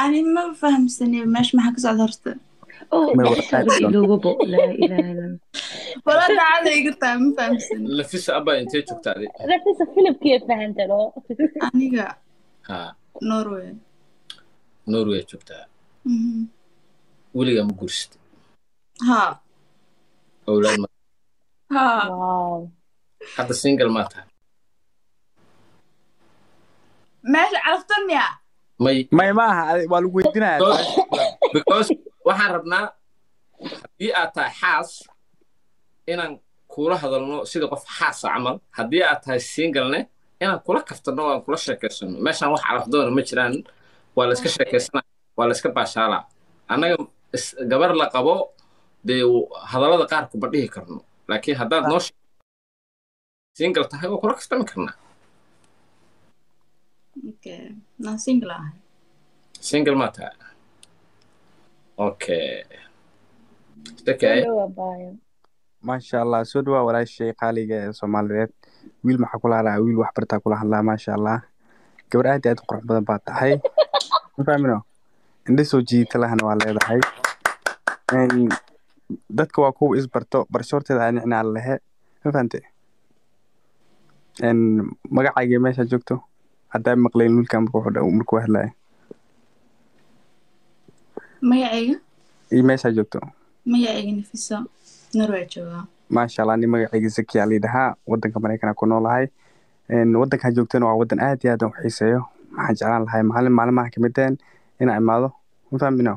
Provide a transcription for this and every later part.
أنا ما فهم سني مش محك صدرت أوه ما نفسها وقعت بدي لو بو لا إله إلا الله. ولا تعالى قلت ما فهم سني lafisa abaa intee joogtaade نفس فيلم كيف فهمت له. أنا ha نروي norway joogtaa weligaa ma guursatay ها awlaad ma ها واو hadda single maa tahay ماشي عرفتني يا may ما maaha waa lagu weydiinaya because waxaan rabnaa haddii aad tahay xaas inaan kula hadalno sida qof xaasa camal haddii aad tahay singlene inaan kula kaftano aan kula sheekaysano meeshaan wax calafdoona ma jiraan waa layska sheekaysana waa layska baashaalaa annaga gabar la qabo dee hadallada qaar kuma dhihi karno laakiin haddaad noo single tahay waa kula kaftami karnaa أوكي أنا سينجل أهي single maa tahay okay okay حلوة بايو. maasha allah soo dhawaa walaashay qaaliga ee soomaaliyeed wiil maxaa kula hadlaa wiil wax bartaa kula hadlaa maasha allah gabar aad iyo aad u qurux badan baa tahay ma fahmino indho soo jiidata lahana waa leedahay dadka waa kuwa isbarto barashoorteeda aan nicnaa lehe ma fahante magacayga meesha joogto haddaa maqlayn wiilkan markuu hadlaya magacayga iyo meesha joogto magacayga Nafisa Norway joogaa maasha allah ni magacayga Zaki ali dhahaa wadanka Mareykanka ku noolahay wadanka joogtana waa wadan aad iyo aad u xiiseeyo maxaan jeclaan lahay maalmaha kamid ah inaan imaado ma fahmino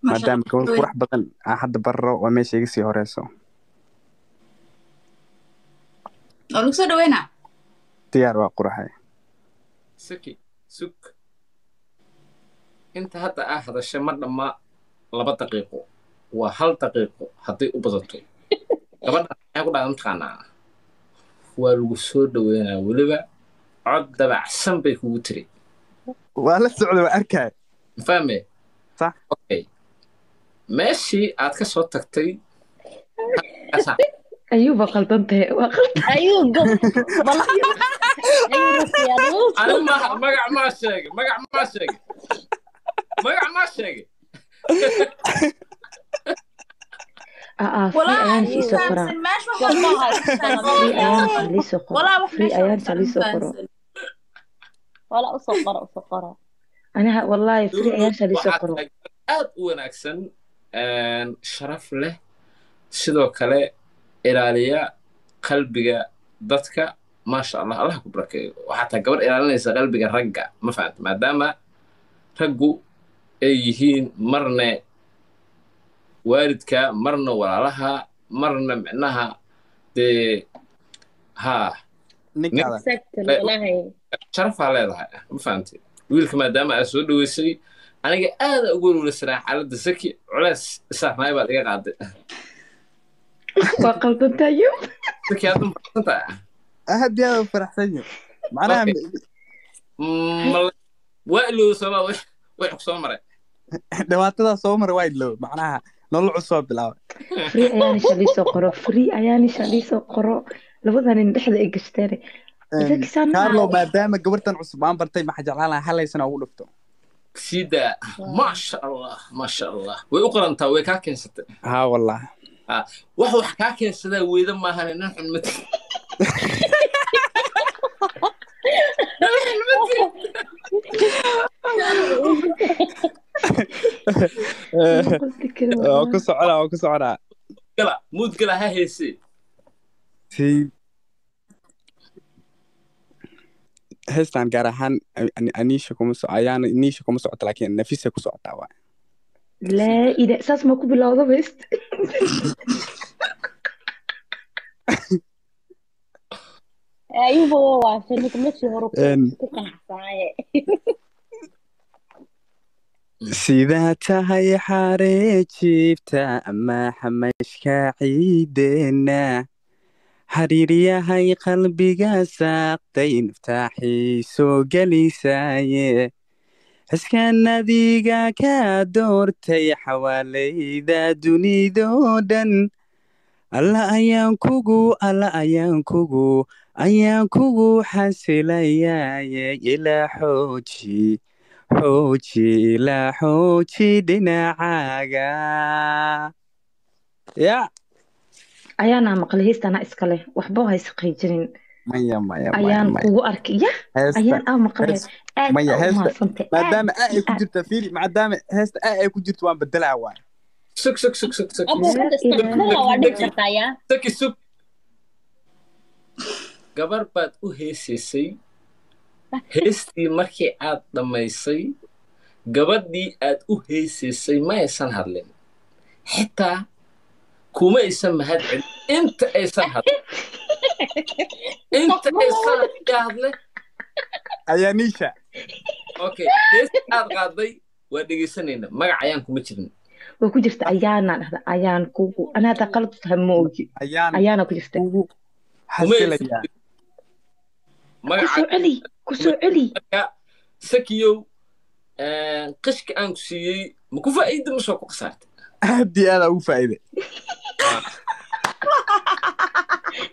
maadaama gabar qurux badan aan hadda barro waa meesha iga sii horeyso lagu soo dhaweynaa diyaar waa quraxay Saki suk inta hadda ah hadashay ma dhamma 2 daqiiqo waa 1 daqiiqo haddii u badato gabadha waxay ku dhaadan taqaanaa waa lagu soo dhaweynaa weliba cod dabacsan bay kugu tiri waa la socda waa arkay fahme صح okay meeshii aad ka soo tagtay أيوب قلبنته أيوب قلب والله أيوب يا دوس أنا ما شيء في أيام شي سكرة في أيام شي سكرة في أيام شي سكرة ولا أسقرة أنا والله في أيام شي سكرة aad u wanaagsan sharaf leh sidoo kale ilaaliya qalbiga dadka maasha allah allah ku barakeeyo waxaa taa gabar ilaalinaysa qalbiga ragga ma fahamta maadaama raggu ay yihiin marna waalidka marna walaalaha marna micnaha dee haa ninkaada sharafaa leedahay ma fahamtay wiilka maadaama aad soo dhaweysay aniga aad ugu walwalsanaa xaaladda Saki culays saarnaay baad iga qaaday وقلبنته أيوب Saki aad u faraxsantahay aad iyo aad u faraxsanyo macnaha waa loo sama way ku soo maray dhawaatada soo maray waa idlo macnaha nolol cusub bilaw free أيام شي سكرة لبدان indhexda ay gashteen Carlo maadaama gabartan cusub aan bartay ma jeclaan lahaa halaysana ugu dhufto sida ma sha Allah way u qarantaa way ka keensatay ha wallahi wax ka keensadaa weeda maahan inaan xulmad ku socda kala mood kala ha heesay heestan gaar ahaan Anisha kuma socoto laakiin Nafisa ku socotaa waa لا إذا أساس ما كوب الله بس أيوب هو عشان مكملش هروب كان حصاية sidaa tahay xaree jiifta ama xamashka ciidena xariiryahay qalbiga saaqtay naftaaxii soo gelisaaye xiskan adiga ka doortay xawaalayda dunidoo dhan alla ayaan kugu xasilayaaye ilaa xooji xooji la xooji dhinacaaga ya ayaana maqlay heestana iskale waxba haysa qayjirin maya maya maya ayaan maya kugu arkay ya heesta ayaan maqlay hees aad maya u heesta maasante maadaama a ay ku aad jirta fiiri maadaama heesta a ay ku jirto waan bedelaa waay sug sug sug sug sug أبو لا هذا استقبلها إله وأديك إلا خطايا saki sug gabar baad u heesaysay heestii markii aad dhammaysay gabadhii aad u heesaysay ma aysan hadlin xitaa kuma aysan mahad celin inta aysan hadlin inta aysan hadle ayaaniisha okay heestii aad qaaday waa dhegaysanayna magac ayaan kuma jirin way ku jirta ayaana dhahda ayaan kugu anaa taa qalad u tahay ma ogi ayaan ayaana ku jirta ugu kuma aysan xasilayaa kusoo magaca celi kusoo celi sakiyow qishka aan ku siiyey ma ku faa'iida ma soo ku khasaartay aad iyo aad ugu faa'iide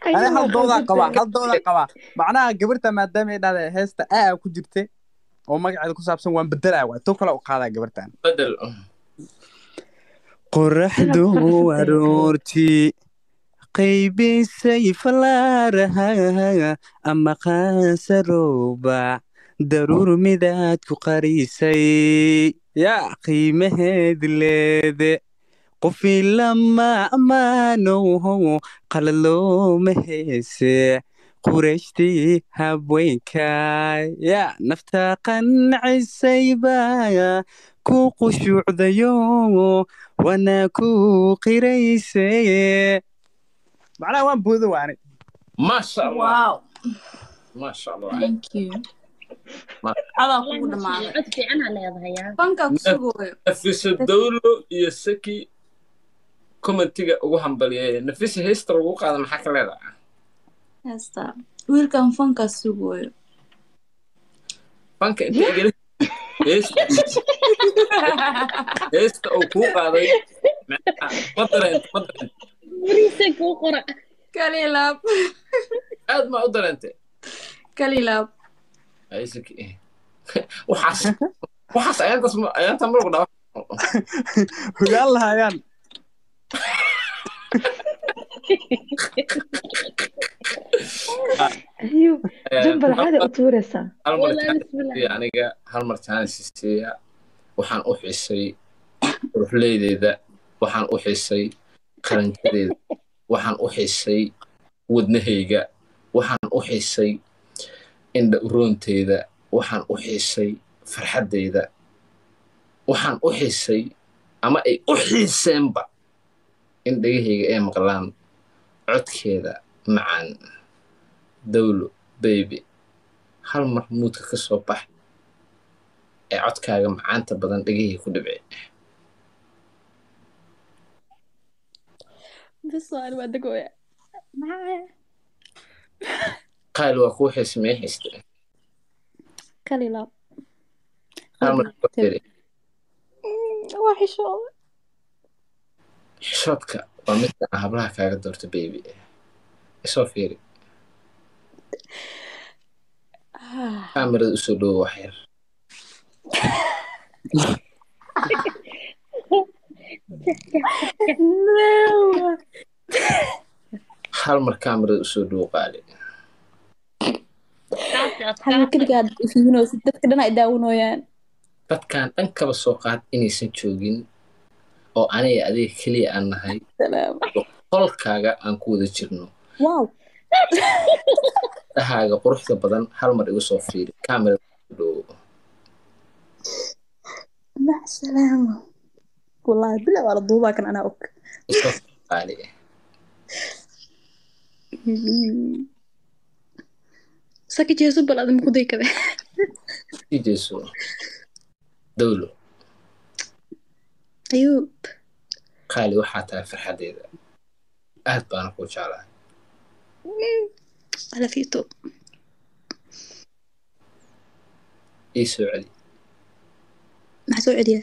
أنا هل دودا قبا معناها قبرتها ما دام هذا هيستا ku jirtay oo magaceeda ku saabsan waan bedelaa waa to kala u qaadaa gabartan بدل qorraxdu aroortii qaybisay falaaraha ama qaasarooba daruur midaad ku qarisay yaa qiimaheed leede qofii lama ammaanow qalalooma heese qurayshtii habweynkaa yaa naftaa qancisayba ku qushuucdayo wana ku qiraysay macnaha waan boodo waani ما شاء الله Wow. ما شاء الله Thank you. ما Adaa والله kugu ما شاء الله dhamaaday. عد في عنها لا يضيع Fanka ku sugooyo. نفس الدولة يا سكي كومنتيga ugu hambaliyay nafis heesta ugu qaadan maxaa ka leedahay Heesta. Wiilkan fanka sugooyo. banka inta igala heesta uu ku qaaday ma dareent مريسك وقرأ Kalilaab. aad ma u dareentay Kalilaab. ay saki waxaas ayaantas marku dhawa hogaan lahayaan ayuu jambal caadi u tuuraysaa hal mar والله بسم الله aniga hal mar taanisiiya waxaan u xisay ruuxleydeeda waxaan u xisay qaranjadeeda waxaan u xisay wadnahayga waxaan u xisay indha uroonteeda waxaan u xisay farxaddeyda waxaan u xisay ama ay u xiiseenba in dhegahayga ay maqlaan codkeeda macaan dawlo baby hal mar muudka ka soo bax ee codkaaga macaanta badan dhegahii ku dhibci بس أنا بدي أقول معايا qaali waa kuu xiismee hayste كليلاب hal mar ku tiri وحشة xishoodka waa midka aan hablaha kaaga doorto baby isoo fiiri kaamirada usoo dhowo wax yar No. hal mar kaamirada usoo dhowo qaali هل كل قاعد يفينو ستة كده أنا يداونويان dadkan dhankaba soo qaad inaysan joogin oo aniga adiga keliya aan nahay سلام qolkaaga aan ku wada jirno واو dhahaaga quruxda badan hal mar igu soo fiiri kaamirada usoo dhowo مع السلامة والله بلا ولا ضوبا كان أنا أوك isoo fiiri qaali ساكي جيسو بلا دم كودي كذا ii jeeso dawlo أيوب qaali waxaa tahay farxadeeda aad baana kuu jeclahay على فيتو ii soo celi مع سعودية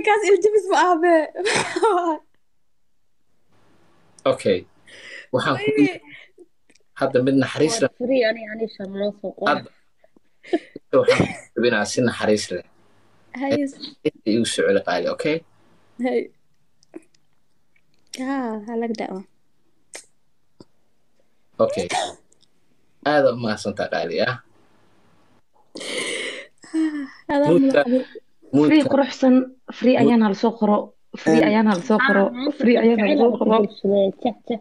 كاس الجبس معاه okay waxaan ku hadda mid naxariis leh free ani yani shan loo soo qora hadda waxaan rabinaa si naxariis leh هاي igu soo celi qaali okay هاي هلك دعوة okay aad u mahadsantaa qaali ah هذا muudka free muudka quruxsan free ayaana lasoo qoro free ayaana lasoo qoro free ayaana lasoo qoro jecel